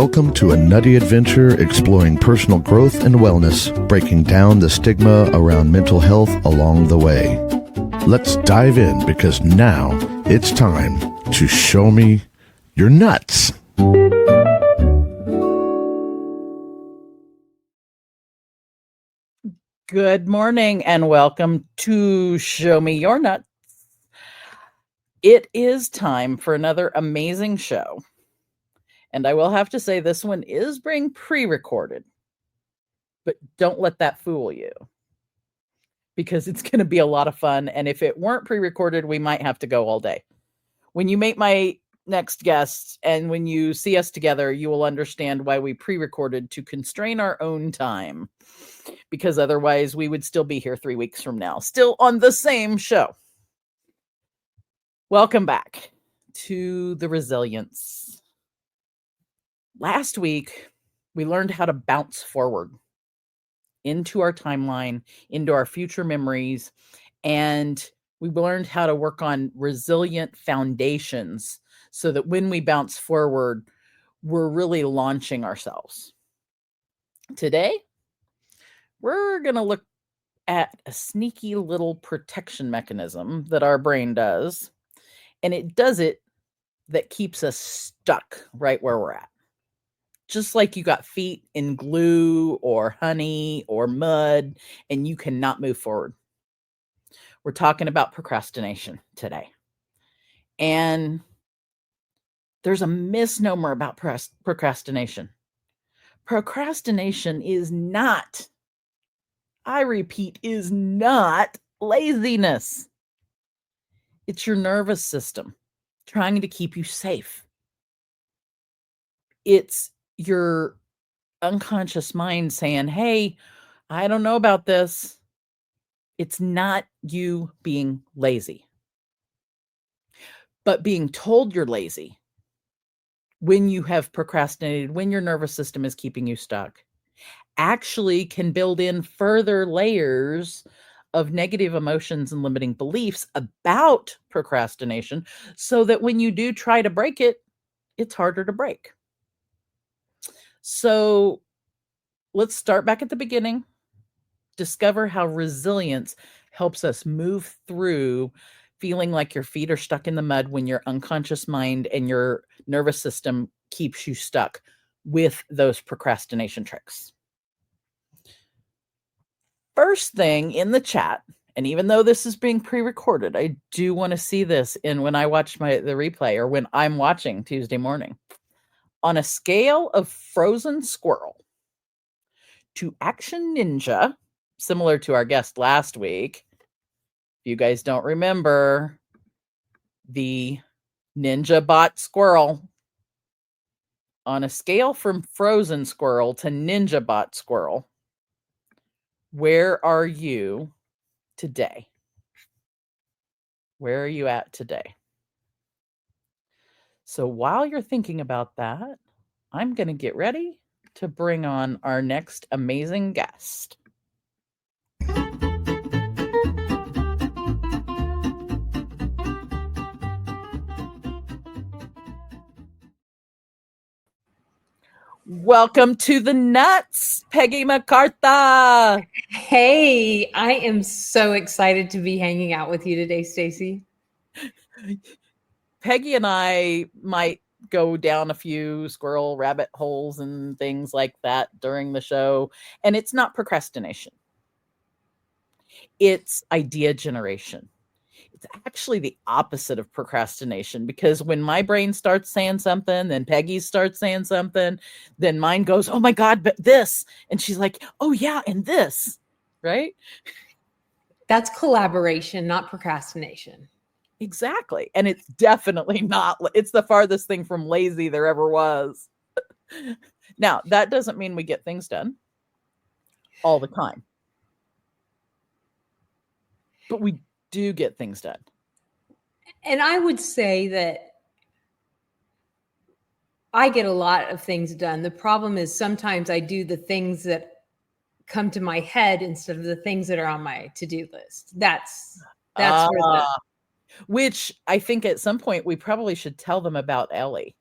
Welcome to a nutty adventure exploring personal growth and wellness, breaking down the stigma around mental health along the way. Let's dive in because now it's time to show me your nuts. Good morning and welcome to Show Me Your Nuts. It is time for another amazing show. And I will have to say this one is being pre-recorded. But don't let that fool you. Because it's going to be a lot of fun. And if it weren't pre-recorded, we might have to go all day. When you meet my next guest and when you see us together, you will understand why we pre-recorded to constrain our own time. Because otherwise we would still be here 3 weeks from now, still on the same show. Welcome back to the resilience. Last week, we learned how to bounce forward into our timeline, into our future memories, and we learned how to work on resilient foundations so that when we bounce forward, we're really launching ourselves. Today, we're going to look at a sneaky little protection mechanism that our brain does, and it does it that keeps us stuck right where we're at. Just like you got feet in glue or honey or mud and you cannot move forward. We're talking about procrastination today. And there's a misnomer about procrastination. Procrastination is not, I repeat, is not laziness. It's your nervous system trying to keep you safe. It's your unconscious mind saying, hey, I don't know about this. It's not you being lazy. But being told you're lazy when you have procrastinated, when your nervous system is keeping you stuck, actually can build in further layers of negative emotions and limiting beliefs about procrastination so that when you do try to break it, it's harder to break. So let's start back at the beginning. Discover how resilience helps us move through feeling like your feet are stuck in the mud when your unconscious mind and your nervous system keeps you stuck with those procrastination tricks. First thing in the chat, and even though this is being pre-recorded, I do want to see this when I watch the replay or when I'm watching Tuesday morning. On a scale of frozen squirrel to action ninja, similar to our guest last week, if you guys don't remember the ninja bot squirrel, on a scale from frozen squirrel to ninja bot squirrel, where are you today? Where are you at today? So while you're thinking about that, I'm going to get ready to bring on our next amazing guest. Welcome to the Nuts, Peggy McCartha. Hey, I am so excited to be hanging out with you today, Stacy. Peggy and I might go down a few squirrel rabbit holes and things like that during the show. And it's not procrastination. It's idea generation. It's actually the opposite of procrastination because when my brain starts saying something, then Peggy starts saying something, then mine goes, oh my God, but this. And she's like, oh yeah, and this, right? That's collaboration, not procrastination. Exactly. And it's definitely not, it's the farthest thing from lazy there ever was. Now, that doesn't mean we get things done all the time. But we do get things done. And I would say that I get a lot of things done. The problem is sometimes I do the things that come to my head instead of the things that are on my to-do list. That's where which I think at some point we probably should tell them about Ellie.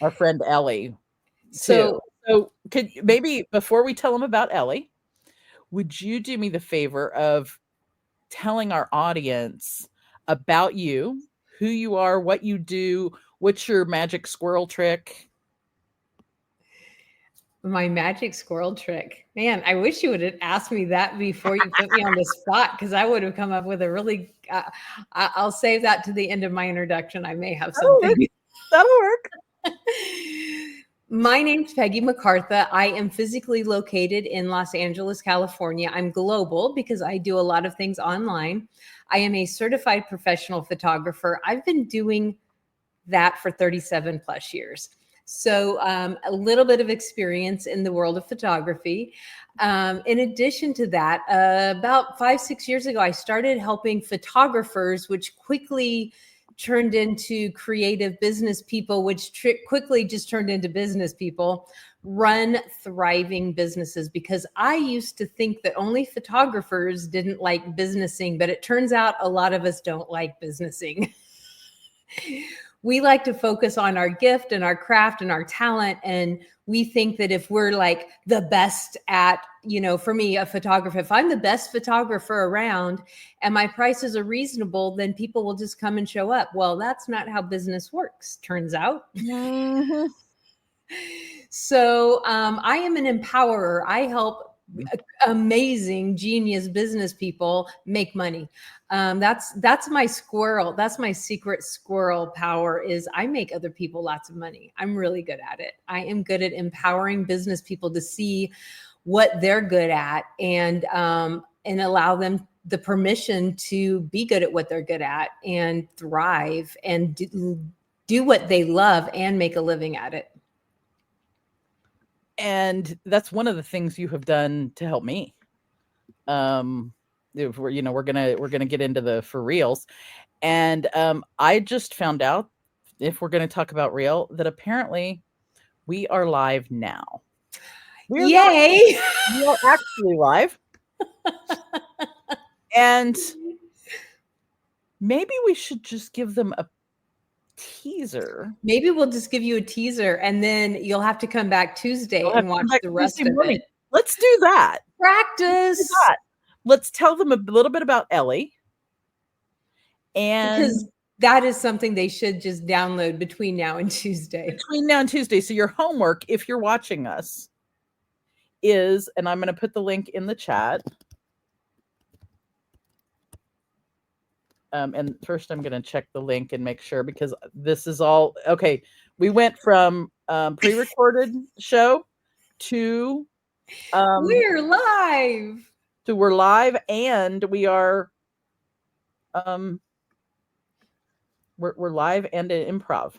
our friend Ellie too. So So could maybe before we tell them about Ellie, would you do me the favor of telling our audience about you, who you are, what you do, what's your magic squirrel trick? my magic squirrel trick. Man, I wish you would have asked me that before you put me on the spot, because I would have come up with a really, I'll save that to the end of my introduction. I may have something. That'll work. My name's Peggy MacArthur. I am physically located in Los Angeles, California. I'm global because I do a lot of things online. I am a certified professional photographer. I've been doing that for 37 plus years. So a little bit of experience in the world of photography. In addition to that, about 5-6 years ago, I started helping photographers, which quickly turned into creative business people, which quickly just turned into business people, run thriving businesses. Because I used to think that only photographers didn't like businessing, but it turns out a lot of us don't like businessing. We like to focus on our gift and our craft and our talent. And we think that if we're like the best at, for me, a photographer, if I'm the best photographer around and my prices are reasonable, then people will just come and show up. Well, that's not how business works, turns out. Mm-hmm. So I am an empowerer. I help amazing, genius business people make money. That's my squirrel. That's my secret squirrel power is I make other people lots of money. I'm really good at it. I am good at empowering business people to see what they're good at and allow them the permission to be good at what they're good at and thrive and do what they love and make a living at it. And that's one of the things you have done to help me. If we're gonna get into the for reals, and I just found out, if we're gonna talk about real, that apparently we are live now. Yay! We are actually live, and maybe we should just give them a teaser. Maybe we'll just give you a teaser and then you'll have to come back Tuesday and watch the rest of it. Let's do that. Practice. Let's tell them a little bit about Ellie. And because that is something they should just download between now and Tuesday. So your homework, if you're watching us, is, and I'm going to put the link in the chat. And first I'm going to check the link and make sure, because this is all okay. We went from pre-recorded show to we're live. We're live, and we are we're live and in improv.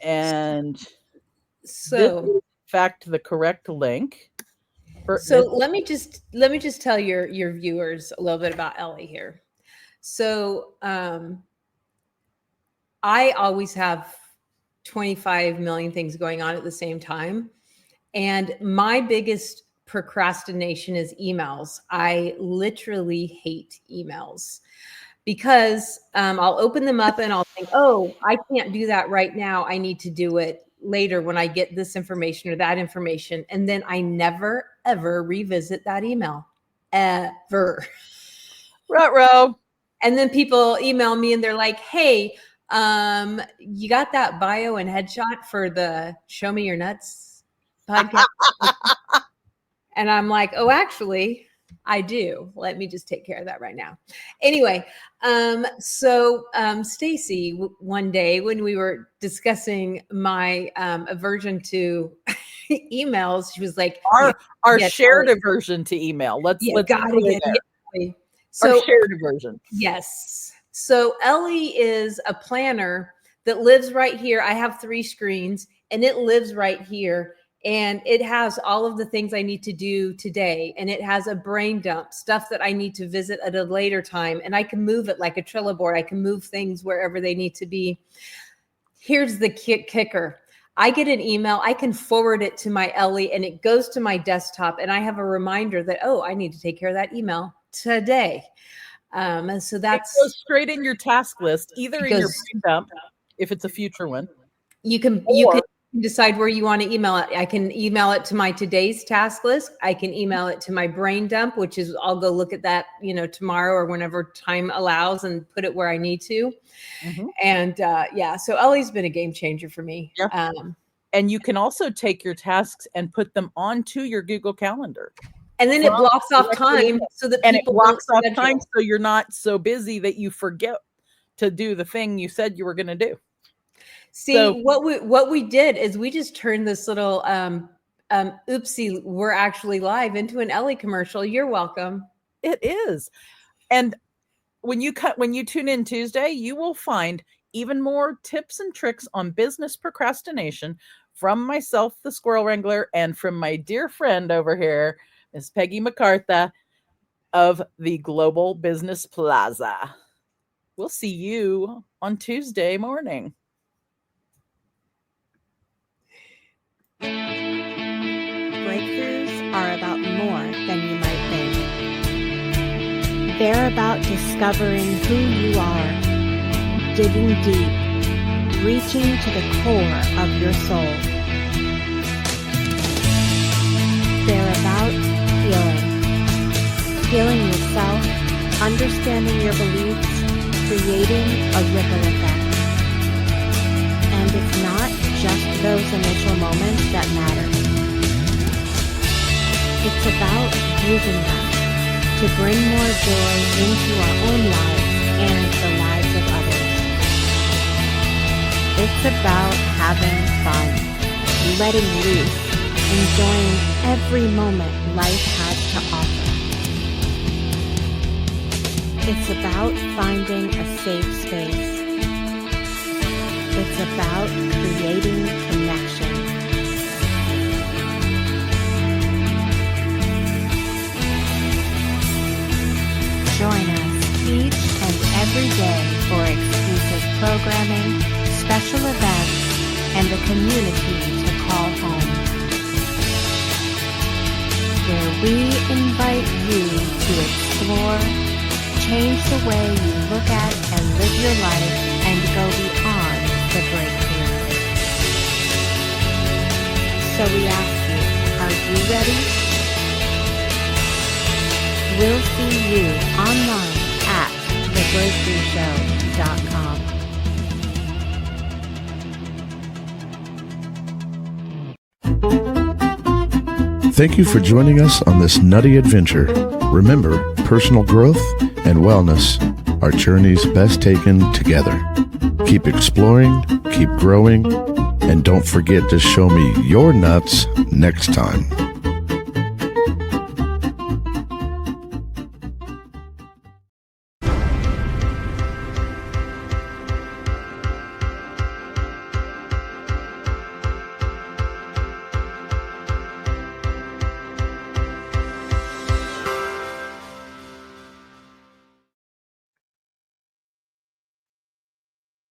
And so this is, in fact, the correct link. So let me just tell your viewers a little bit about Ellie here. So I always have 25 million things going on at the same time. And my biggest procrastination is emails. I literally hate emails because I'll open them up and I'll think, oh, I can't do that right now. I need to do it later when I get this information or that information. And then I never, ever revisit that email, ever. Ruh-roh. And then people email me and they're like, hey, you got that bio and headshot for the Show Me Your Nuts podcast? And I'm like, oh, actually, I do. Let me just take care of that right now. Anyway, so Stacy, one day when we were discussing my aversion to emails, she was like, our shared aversion to email. Let's gotta get it. So our shared aversion. Yes. So Ellie is a planner that lives right here. I have 3 screens and it lives right here. And it has all of the things I need to do today. And it has a brain dump, stuff that I need to visit at a later time. And I can move it like a Trello board. I can move things wherever they need to be. Here's the kicker. I get an email, I can forward it to my Ellie and it goes to my desktop. And I have a reminder that, oh, I need to take care of that email today. And so It that's goes straight in your task list, either It in your goes- brain dump, if it's a future one. you can decide where you want to email it. I can email it to my today's task list. I can email it to my brain dump, which is I'll go look at that, tomorrow or whenever time allows and put it where I need to. Mhm. And so Ellie's been a game changer for me. Yeah. And you can also take your tasks and put them onto your Google Calendar. And then it blocks off time so that And it people blocks don't off time schedule. so you're not so busy that you forget to do the thing you said you were going to do. See, So- what we did is we just turned this little oopsie, we're actually live, into an Ellie commercial. You're welcome. It is. And when you tune in Tuesday, you will find even more tips and tricks on business procrastination from myself, the Squirrel Wrangler, and from my dear friend over here, Miss Peggy MacArthur of the Global Business Plaza. We'll see you on Tuesday morning. Breakthroughs are about more than you might think. They're about discovering who you are, digging deep, reaching to the core of your soul. They're about healing yourself, understanding your beliefs, creating a ripple effect. And it's not just those initial moments that matter. It's about using them to bring more joy into our own lives and the lives of others. It's about having fun, letting loose, enjoying every moment life has to offer. It's about finding a safe space. It's about creating connection. Join us each and every day for exclusive programming, special events, and a community to call home. Where we invite you to explore, change the way you look at and live your life, and go beyond the breakthrough. So we ask you, are you ready? We'll see you online at thebreakthroughshow.com. Thank you for joining us on this nutty adventure. Remember, personal growth and wellness are journeys best taken together. Keep exploring, keep growing, and don't forget to show me your nuts next time.